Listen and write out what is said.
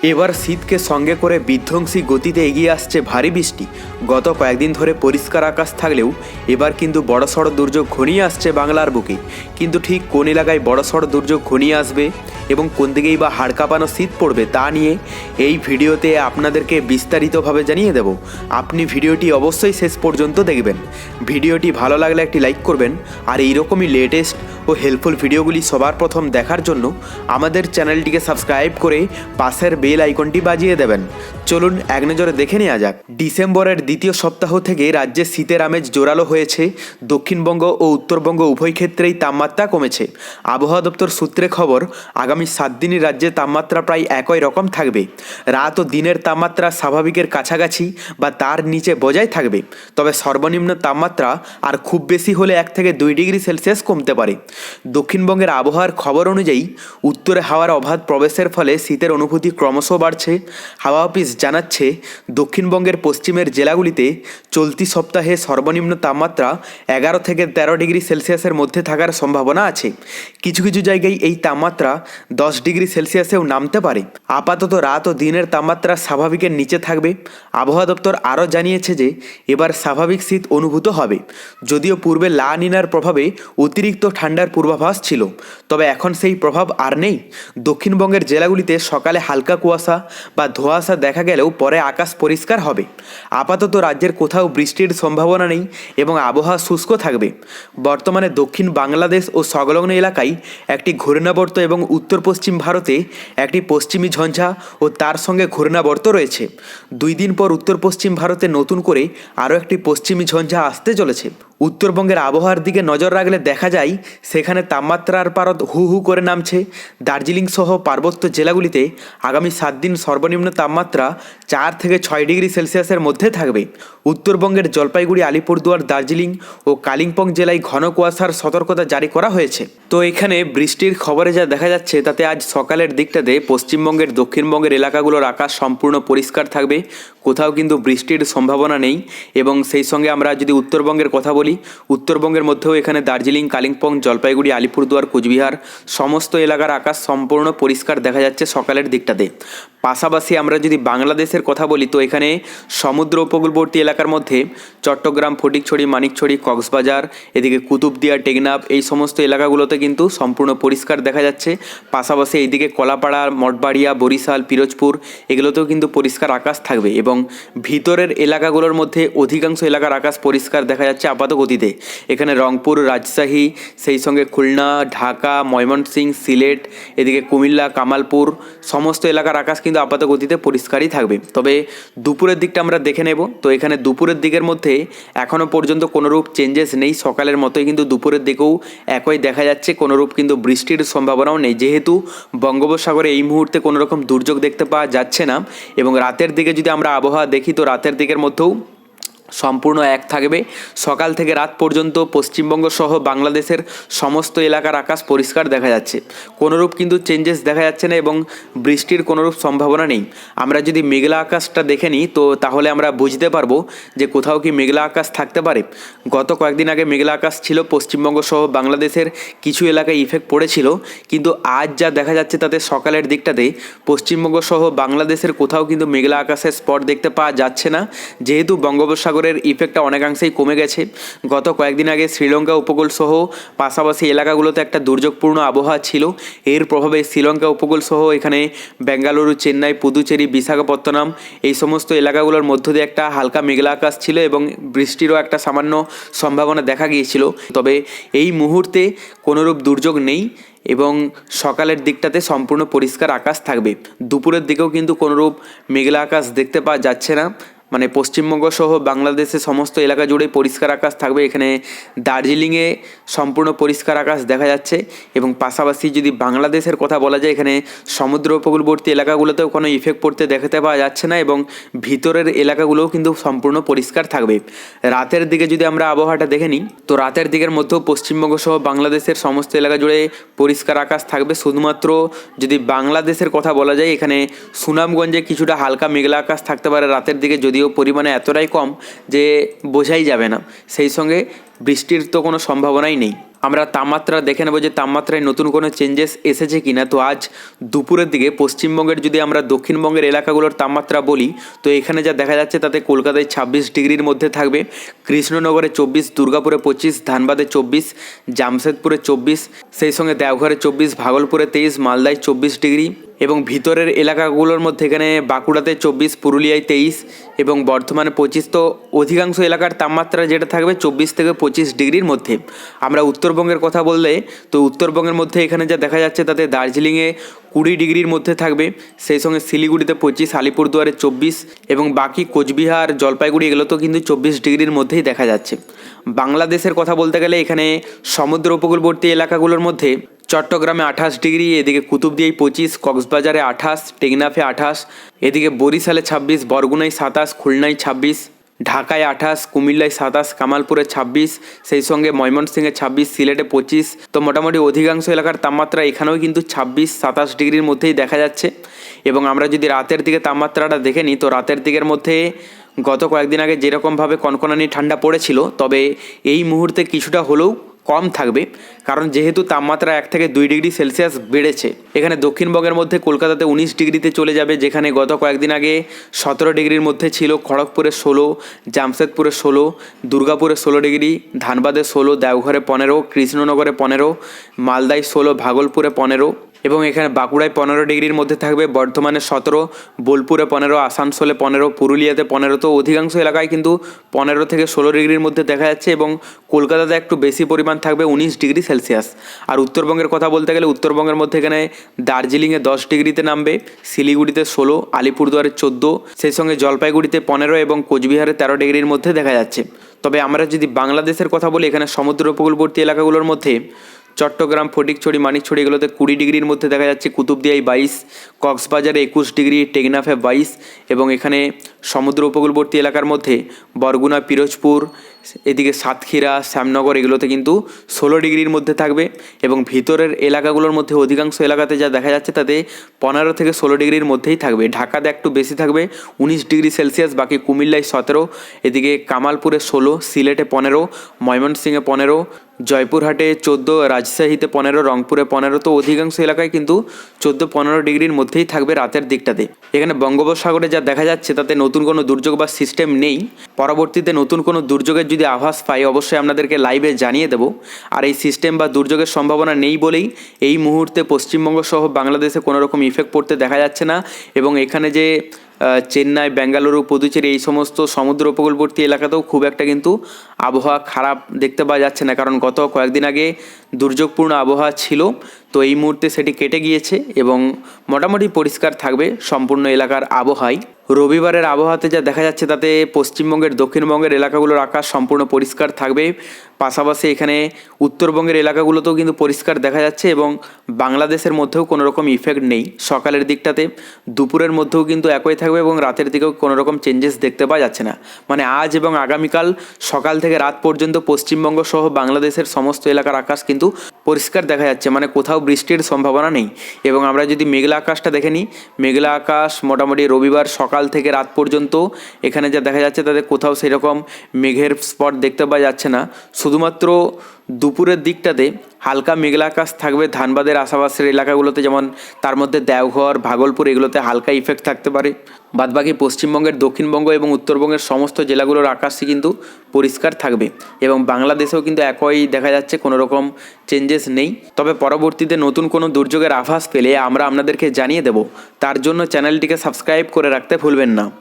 এবার শীতকে সঙ্গে করে বিধ্বংসী গতিতে এগিয়ে আসছে ভারী বৃষ্টি। গত কয়েকদিন ধরে পরিষ্কার আকাশ থাকলেও এবার কিন্তু বড়সড় দুর্যোগ ঘনিয়ে আসছে বাংলার বুকে। কিন্তু ঠিক কোন এলাকায় বড়সড় দুর্যোগ ঘনিয়ে আসবে এবং কোন দিকেই বা হাড় কাঁপানো শীত পড়বে তা নিয়ে এই ভিডিওতে আপনাদেরকে বিস্তারিতভাবে জানিয়ে দেব। আপনি ভিডিওটি অবশ্যই শেষ পর্যন্ত দেখবেন। ভিডিওটি ভালো লাগলে একটি লাইক করবেন, আর এইরকমই লেটেস্ট ও হেল্পফুল ভিডিওগুলি সবার প্রথম দেখার জন্য আমাদের চ্যানেলটিকে সাবস্ক্রাইব করে পাশের বেল আইকনটি বাজিয়ে দেবেন। চলুন এক নজরে দেখে নেওয়া যাক। ডিসেম্বরের দ্বিতীয় সপ্তাহ থেকে রাজ্যে শীতের আমেজ জোরালো হয়েছে। দক্ষিণবঙ্গ ও উত্তরবঙ্গ উভয় ক্ষেত্রেই তাপমাত্রা কমেছে। আবহাওয়া দপ্তর সূত্রে খবর, আগামী 7 দিনই রাজ্যে তাপমাত্রা প্রায় একই রকম থাকবে। রাত ও দিনের তাপমাত্রা স্বাভাবিকের কাছাকাছি বা তার নিচে বজায় থাকবে। তবে সর্বনিম্ন তাপমাত্রা আর খুব বেশি হলে 1 থেকে 2 ডিগ্রি সেলসিয়াস কমতে পারে। দক্ষিণবঙ্গের আবহাওয়ার খবর অনুযায়ী উত্তরে হাওয়ার অবাধ প্রবেশের ফলে শীতের অনুভূতি ক্রমশ বাড়ছে। হাওয়া অফিস জানাচ্ছে, দক্ষিণবঙ্গের পশ্চিমের জেলাগুলিতে চলতি সপ্তাহে সর্বনিম্ন তাপমাত্রা 11 থেকে 13 ডিগ্রি সেলসিয়াসের মধ্যে থাকার সম্ভাবনা আছে। কিছু কিছু জায়গায় এই তাপমাত্রা 10 ডিগ্রি সেলসিয়াসেও নামতে পারে। আপাতত রাত ও দিনের তাপমাত্রা স্বাভাবিকের নিচে থাকবে। আবহাওয়া দপ্তর আরও জানিয়েছে যে এবার স্বাভাবিক শীত অনুভূত হবে। যদিও পূর্বে লা নিনার প্রভাবে অতিরিক্ত ঠান্ডার পূর্বাভাস ছিল, তবে এখন সেই প্রভাব আর নেই। দক্ষিণবঙ্গের জেলাগুলিতে সকালে হালকা কুয়াশা বা ধোঁয়াশা দেখা গেলেও পরে আকাশ পরিষ্কার হবে। আপাতত রাজ্যের কোথাও বৃষ্টির সম্ভাবনা নেই এবং আবহাওয়া শুষ্ক থাকবে। বর্তমানে দক্ষিণ বাংলাদেশ ও সংলগ্ন এলাকায় একটি ঘূর্ণাবর্ত এবং উত্তর পশ্চিম ভারতে একটি পশ্চিমী ঝঞ্ঝা ও তার সঙ্গে ঘূর্ণাবর্ত রয়েছে। 2 দিন পর উত্তর পশ্চিম ভারতে নতুন করে আরও একটি পশ্চিমী ঝঞ্ঝা আসতে চলেছে। উত্তরবঙ্গের আবহাওয়ার দিকে নজর রাখলে দেখা যায় সেখানে তাপমাত্রার পারদ হু হু করে নামছে। দার্জিলিং সহ পার্বত্য জেলাগুলিতে আগামী 7 দিন সর্বনিম্ন তাপমাত্রা 4 থেকে 6 ডিগ্রি সেলসিয়াসের মধ্যে থাকবে। উত্তরবঙ্গের জলপাইগুড়ি, আলিপুরদুয়ার, দার্জিলিং ও কালিম্পং জেলায় ঘন কুয়াশার সতর্কতা জারি করা হয়েছে। তো এখানে বৃষ্টির খবরে যা দেখা যাচ্ছে তাতে আজ সকালের দিকটাতে পশ্চিমবঙ্গের দক্ষিণবঙ্গের এলাকাগুলোর আকাশ সম্পূর্ণ পরিষ্কার থাকবে। কোথাও কিন্তু বৃষ্টির সম্ভাবনা নেই। এবং সেই সঙ্গে আমরা যদি উত্তরবঙ্গের কথা বলি, উত্তরবঙ্গের মধ্যেও এখানে দার্জিলিং, কালিম্পং, জলপাইগুড়ি, আলিপুরদুয়ার, কোচবিহার সমস্ত এলাকার আকাশ সম্পূর্ণ পরিষ্কার দেখা যাচ্ছে সকালের দিকটাতে। পাশাপাশি আমরা যদি বাংলাদেশের কথা বলি, তো এখানে সমুদ্র উপকূলবর্তী এলাকার মধ্যে চট্টগ্রাম, ফটিকছড়ি, মানিকছড়ি, কক্সবাজার, এদিকে কুতুবদিয়া, টেকনাফ এই সমস্ত এলাকাগুলোতে কিন্তু সম্পূর্ণ পরিষ্কার দেখা যাচ্ছে। পাশাপাশি এইদিকে কলাপাড়া, মঠবাড়িয়া, বরিশাল, পিরোজপুর এগুলোতেও কিন্তু পরিষ্কার আকাশ থাকবে। এবং ভিতরের এলাকাগুলোর মধ্যে অধিকাংশ এলাকার আকাশ পরিষ্কার দেখা যাচ্ছে আপাত গতিতে। এখানে রংপুর, রাজশাহী, সেই সঙ্গে খুলনা, ঢাকা, ময়মনসিংহ, সিলেট, এদিকে কুমিল্লা, কামালপুর সমস্ত এলাকার আকাশ কিন্তু আপাত গতিতে পরিষ্কারই থাকবে। তবে দুপুরের দিকটা আমরা দেখে নেব। তো এখানে দুপুরের দিকের মধ্যে এখনও পর্যন্ত কোনোরূপ চেঞ্জেস নেই। সকালের মতোই কিন্তু দুপুরের দিকেও একই দেখা যাচ্ছে, কোনোরূপ কিন্তু বৃষ্টির সম্ভাবনাও নেই, যেহেতু বঙ্গোপসাগরে এই মুহূর্তে কোনো রকম দুর্যোগ দেখতে পাওয়া যাচ্ছে না। এবং রাতের দিকে যদি আমরা আবহাওয়া দেখি, তো রাতের দিকের মধ্যেও সম্পূর্ণ এক থাকবে। সকাল থেকে রাত পর্যন্ত পশ্চিমবঙ্গ সহ বাংলাদেশের সমস্ত এলাকার আকাশ পরিষ্কার দেখা যাচ্ছে। কোনোরূপ কিন্তু চেঞ্জেস দেখা যাচ্ছে না এবং বৃষ্টির কোনোরূপ সম্ভাবনা নেই। আমরা যদি মেঘলা আকাশটা দেখে নিই, তো তাহলে আমরা বুঝতে পারবো যে কোথাও কি মেঘলা আকাশ থাকতে পারে। গত কয়েকদিন আগে মেঘলা আকাশ ছিল, পশ্চিমবঙ্গ সহ বাংলাদেশের কিছু এলাকায় ইফেক্ট পড়েছিল। কিন্তু আজ যা দেখা যাচ্ছে তাতে সকালের দিকটাতে পশ্চিমবঙ্গ সহ বাংলাদেশের কোথাও কিন্তু মেঘলা আকাশের স্পট দেখতে পাওয়া যাচ্ছে না, যেহেতু বঙ্গোপসাগর ইফেক্টটা অনেকাংশেই কমে গেছে। গত কয়েকদিন আগে শ্রীলঙ্কা উপকূল সহ পাশাপাশি এলাকাগুলোতে একটা দুর্যোগপূর্ণ আবহাওয়া ছিল। এর প্রভাবে শ্রীলঙ্কা উপকূল সহ এখানে বেঙ্গালুরু, চেন্নাই, পুদুচেরি, বিশাখাপত্তনম এই সমস্ত এলাকাগুলোর মধ্য দিয়ে একটা হালকা মেঘলা আকাশ ছিল এবং বৃষ্টিরও একটা সামান্য সম্ভাবনা দেখা গিয়েছিল। তবে এই মুহূর্তে কোনোরূপ দুর্যোগ নেই এবং সকালের দিকটাতে সম্পূর্ণ পরিষ্কার আকাশ থাকবে। দুপুরের দিকেও কিন্তু কোনোরূপ মেঘলা আকাশ দেখতে পাওয়া যাচ্ছে না। মানে পশ্চিমবঙ্গ সহ বাংলাদেশের সমস্ত এলাকা জুড়ে পরিষ্কার আকাশ থাকবে। এখানে দার্জিলিংয়ে সম্পূর্ণ পরিষ্কার আকাশ দেখা যাচ্ছে। এবং পাশাপাশি যদি বাংলাদেশের কথা বলা যায়, এখানে সমুদ্র উপকূলবর্তী এলাকাগুলোতেও কোনো ইফেক্ট পড়তে দেখতে পাওয়া যাচ্ছে না এবং ভিতরের এলাকাগুলোও কিন্তু সম্পূর্ণ পরিষ্কার থাকবে। রাতের দিকে যদি আমরা আবহাওয়াটা দেখে নিই, তো রাতের দিকের মধ্যেও পশ্চিমবঙ্গ সহ বাংলাদেশের সমস্ত এলাকা জুড়ে পরিষ্কার আকাশ থাকবে। শুধুমাত্র যদি বাংলাদেশের কথা বলা যায়, এখানে সুনামগঞ্জে কিছুটা হালকা মেঘলা আকাশ থাকতে পারে রাতের দিকে, যদিও পরিমাণে এতটাই কম যে বোঝাই যাবে না। সেই সঙ্গে বৃষ্টির তো কোনো সম্ভাবনাই নেই। আমরা তাপমাত্রা দেখে নেব যে তাপমাত্রায় নতুন কোনো চেঞ্জেস এসেছে কিনা। তো আজ দুপুরের দিকে পশ্চিমবঙ্গের যদি আমরা দক্ষিণবঙ্গের এলাকাগুলোর তাপমাত্রা বলি, তো এখানে যা দেখা যাচ্ছে তাতে কলকাতায় 26 ডিগ্রির মধ্যে থাকবে, কৃষ্ণনগরে 24, দুর্গাপুরে 25, ধানবাদে 24, জামশেদপুরে 24, সেই সঙ্গে দেওঘরে 24, ভাগলপুরে 23, মালদায় 24 ডিগ্রি এবং ভিতরের এলাকাগুলোর মধ্যে এখানে বাঁকুড়াতে 24, পুরুলিয়ায় 23 এবং বর্ধমানে 25। তো অধিকাংশ এলাকার তাপমাত্রা যেটা থাকবে 24 থেকে 25 ডিগ্রির মধ্যে। আমরা উত্তরবঙ্গের কথা বললে, তো উত্তরবঙ্গের মধ্যে এখানে যা দেখা যাচ্ছে তাতে দার্জিলিংয়ে 20 ডিগ্রির মধ্যে থাকবে, সেই সঙ্গে শিলিগুড়িতে 25, আলিপুরদুয়ারে 24 এবং বাকি কোচবিহার, জলপাইগুড়ি এগুলোতেও কিন্তু 24 ডিগ্রির মধ্যেই দেখা যাচ্ছে। বাংলাদেশের কথা বলতে গেলে এখানে সমুদ্র উপকূলবর্তী এলাকাগুলোর মধ্যে চট্টগ্রামে 28 ডিগ্রি, এদিকে কুতুবদিয়ায় 25, কক্সবাজারে 28, টেকনাফে 28, এদিকে বরিশালে 26, বরগুনায় 27, খুলনায় 26, ঢাকায় 28, কুমিল্লায় 27, কামালপুরে 26, সেই সঙ্গে ময়মনসিংহে 26, সিলেটে 25। তো মোটামুটি অধিকাংশ এলাকার তাপমাত্রা এখানেও কিন্তু 26-27 ডিগ্রির মধ্যেই দেখা যাচ্ছে। এবং আমরা যদি রাতের দিকে তাপমাত্রাটা দেখে নিই, তো রাতের দিকের মধ্যে গত কয়েকদিন আগে যেরকমভাবে কনকনানি ঠান্ডা পড়েছিল, তবে এই মুহূর্তে কিছুটা হলেও কম থাকবে, কারণ যেহেতু তাপমাত্রা 1 থেকে 2 ডিগ্রি সেলসিয়াস বেড়েছে। এখানে দক্ষিণবঙ্গের মধ্যে কলকাতাতে 19 ডিগ্রিতে চলে যাবে, যেখানে গত কয়েকদিন আগে 17 ডিগ্রির মধ্যে ছিল। খড়গপুরে 16, জামশেদপুরে 16, দুর্গাপুরে 16 ডিগ্রি, ধানবাদে 16, দেওঘরে 15, কৃষ্ণনগরে 15, মালদায় 16, ভাগলপুরে 15 এবং এখানে বাঁকুড়ায় 15 ডিগ্রির মধ্যে থাকবে, বর্ধমানে 17, বোলপুরে 15, আসানসোলে 15, পুরুলিয়াতে 15। তো অধিকাংশ এলাকায় কিন্তু 15 থেকে 16 ডিগ্রির মধ্যে দেখা যাচ্ছে এবং কলকাতাতে একটু বেশি পরিমাণ থাকবে, 19 ডিগ্রি সেলসিয়াস। আর উত্তরবঙ্গের কথা বলতে গেলে উত্তরবঙ্গের মধ্যে এখানে দার্জিলিংয়ে 10 ডিগ্রিতে নামবে, শিলিগুড়িতে 16, আলিপুরদুয়ারে 14, সেই সঙ্গে জলপাইগুড়িতে 15 এবং কোচবিহারে 13 ডিগ্রির মধ্যে দেখা যাচ্ছে। তবে আমরা যদি বাংলাদেশের কথা বলি, এখানে সমুদ্র উপকূলবর্তী এলাকাগুলোর মধ্যে চট্টগ্রাম, ফটিকছড়ি, মানিকছড়ি এগুলোতে 20 ডিগ্রির মধ্যে দেখা যাচ্ছে, কুতুবদিয়ায় 22, কক্সবাজারে 21 ডিগ্রি, টেকনাফে 22 এবং এখানে সমুদ্র উপকূলবর্তী এলাকার মধ্যে বরগুনা, পিরোজপুর, এদিকে সাতক্ষীরা, শ্যামনগর এগুলোতে কিন্তু 16 ডিগ্রির মধ্যে থাকবে এবং ভিতরের এলাকাগুলোর মধ্যে অধিকাংশ এলাকাতে যা দেখা যাচ্ছে তাতে 15 থেকে 16 ডিগ্রির মধ্যেই থাকবে। ঢাকাতে একটু বেশি থাকবে, 19 ডিগ্রি সেলসিয়াস, বাকি কুমিল্লায় 17, এদিকে কামালপুরে 16, সিলেটে 15, ময়মনসিংহে 15, জয়পুরহাটে 14, রাজশাহীতে 15, রংপুরে 15। তো অধিকাংশ এলাকায় কিন্তু 14-15 ডিগ্রির মধ্যেই থাকবে রাতের দিকটাতে। এখানে বঙ্গোপসাগরে যা দেখা যাচ্ছে তাতে নতুন কোনো দুর্যোগ বা সিস্টেম নেই। পরবর্তীতে নতুন কোনো দুর্যোগের যদি আভাস পাই অবশ্যই আপনাদেরকে লাইভে জানিয়ে দেব। আর এই সিস্টেম বা দুর্যোগের সম্ভাবনা নেই বলেই এই মুহূর্তে পশ্চিমবঙ্গ সহ বাংলাদেশে কোনো রকম ইফেক্ট পড়তে দেখা যাচ্ছে না। এবং এখানে যে চেন্নাই, বেঙ্গালুরু, পুদুচেরি এই সমস্ত সমুদ্র উপকূলবর্তী এলাকাতেও খুব একটা কিন্তু আবহাওয়া খারাপ দেখতে পাওয়া যাচ্ছে না, কারণ গত কয়েকদিন আগে দুর্যোগপূর্ণ আবহাওয়া ছিল। তো এই মুহূর্তে সেটি কেটে গিয়েছে এবং মোটামুটি পরিষ্কার থাকবে সম্পূর্ণ এলাকার আবহাওয়াই। রবিবারের আবহাওয়াতে যা দেখা যাচ্ছে তাতে পশ্চিমবঙ্গের, দক্ষিণবঙ্গের এলাকাগুলোর আকাশ সম্পূর্ণ পরিষ্কার থাকবে, পাশাপাশি এখানে উত্তরবঙ্গের এলাকাগুলোতেও কিন্তু পরিষ্কার দেখা যাচ্ছে এবং বাংলাদেশের মধ্যেও কোনো রকম ইফেক্ট নেই সকালের দিকটাতে। দুপুরের মধ্যেও কিন্তু একই থাকবে এবং রাতের দিকেও কোনো রকম চেঞ্জেস দেখতে পাওয়া যাচ্ছে না। মানে আজ এবং আগামীকাল সকাল থেকে রাত পর্যন্ত পশ্চিমবঙ্গ সহ বাংলাদেশের সমস্ত এলাকার আকাশ কিন্তু পরিষ্কার দেখা যাচ্ছে, মানে কোথাও বৃষ্টির সম্ভাবনা নেই। এবং আমরা যদি মেঘলা আকাশটা দেখে নিই, মেঘলা আকাশ মোটামুটি রবিবার সকাল থেকে রাত পর্যন্ত এখানে যা দেখা যাচ্ছে তাতে কোথাও সেরকম মেঘের স্পট দেখতে পাওয়া যাচ্ছে না। শুধুমাত্র দুপুরের দিকটাতে হালকা মেঘলা আকাশ থাকবে ধানবাদের আশেপাশের এলাকাগুলোতে, যেমন তার মধ্যে দেওঘর, ভাগলপুর এগুলোতে হালকা ইফেক্ট থাকতে পারে। বাদবাকি পশ্চিমবঙ্গের, দক্ষিণবঙ্গ এবং উত্তরবঙ্গের সমস্ত জেলাগুলোর আকাশই কিন্তু পরিষ্কার থাকবে এবং বাংলাদেশেও কিন্তু একই দেখা যাচ্ছে, কোনো রকম চেঞ্জেস নেই। তবে পরবর্তীতে নতুন কোনো দুর্যোগের আভাস পেলে আমরা আপনাদেরকে জানিয়ে দেব, তার জন্য চ্যানেলটিকে সাবস্ক্রাইব করে রাখতে ভুলবেন না।